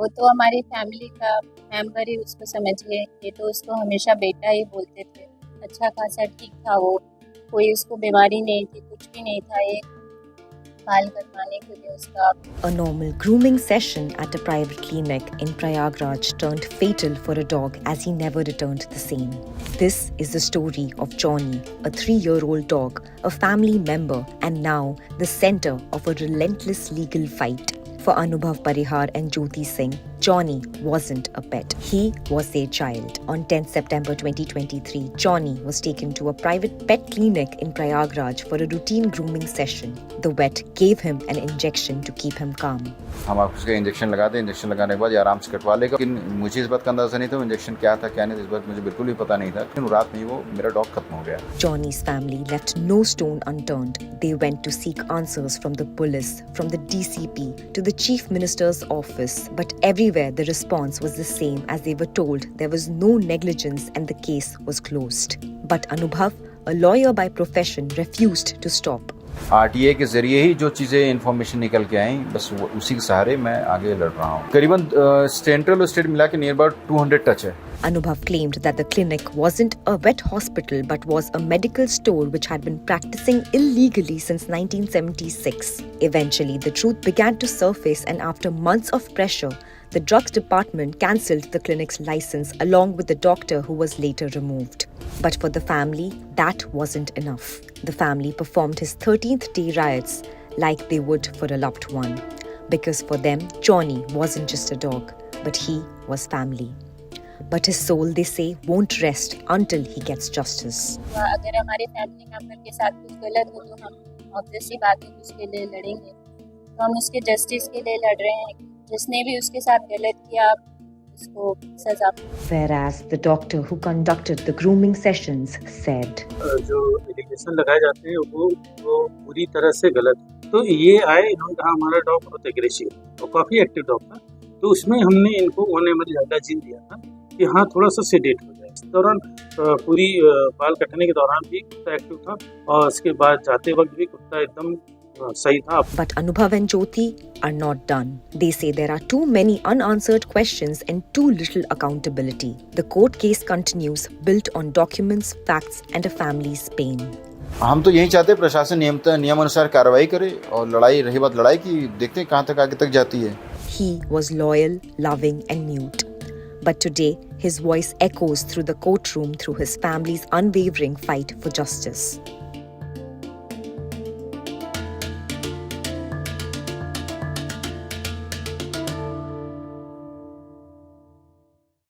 वो तो हमारी फैमिली का मेंबर ही उसको समझिए, ये तो उसको हमेशा बेटा ही बोलते थे। अच्छा खासा ठीक था वो, कोई उसको बीमारी नहीं थी, कुछ भी नहीं था। ये बाल कटवाने के लिए उसका A normal grooming session at a private clinic in Prayagraj turned fatal for a dog as he never returned the same. This is the story of Johnny, a 3-year-old dog, a family member, and now the center of a relentless legal fight. For Anubhav Parihar and Jyoti Singh, Johnny wasn't a pet. He was their child. On 10th September 2023, Johnny was taken to a private pet clinic in Prayagraj for a routine grooming session. The vet gave him an injection to keep him calm. हम उसका injection लगाते हैं, injection लगाने के बाद ये आराम से कटवा लेगा। लेकिन मुझे इस बात का अंदाजा नहीं था इंजेक्शन क्या था क्या नहीं, इस बात मुझे बिल्कुल भी पता नहीं था। लेकिन रात में ही वो मेरा डॉग खत्म हो गया। Johnny's family left no stone unturned. They went to seek answers from the police, from the DCP, to the Chief Minister's office. But everywhere the response was the same, as they were told there was no negligence and the case was closed. But Anubhav, a lawyer by profession, refused to stop. RTA के जरिए ही जो चीज़ें information निकल के आई, बस उसी के सहारे मैं आगे लड़ रहा हूँ। करीबन सेंट्रल और स्टेट मिला के नियर अबाउट 200 टच है। Anubhav claimed that the clinic wasn't a vet hospital but was a medical store which had been practicing illegally since 1976. Eventually, the truth began to surface, and after months of pressure, the drugs department cancelled the clinic's license along with the doctor who was later removed. But for the family, that wasn't enough. The family performed his 13th day riots like they would for a loved one. Because for them, Johnny wasn't just a dog, but he was family. But his soul, they say, won't rest until he gets justice. अगर हमारे family member के साथ कुछ गलत हो तो हम obvious सी बात है उसके लिए लड़ेंगे। तो हम उसके जस्टिस के लिए लड़ रहे हैं। जिसने भी उसके साथ गलत किया उसको सजा। Whereas the doctor who conducted the grooming sessions said, जो एलिगेशन लगाए जाते हैं वो पूरी तरह से गलत है। तो ये आए, इन्होंने कहा हमारा डॉग बहुत एग्रेसिव और काफ़ी एक्टिव डॉग था, तो उसमें हमने इनको 1 ml ज़्यादा जीन दिया था कि हाँ थोड़ा सा सेडेट हो जाए। इस दौरान पूरी बाल कटने के दौरान भी कुत्ता एक्टिव था और उसके बाद जाते वक्त भी कुत्ता एकदम सही था। But Anubhav and Jyoti are not done. They say there are too many unanswered questions and too little accountability. The court case continues, built on documents, facts, and a family's pain. हम तो यही चाहते हैं प्रशासन नियमानुसार कार्रवाई करे, और लड़ाई रही बात लड़ाई की, देखते हैं कहाँ तक आगे तक जाती है। He was loyal, loving, and mute. But today, his voice echoes through the courtroom through his family's unwavering fight for justice.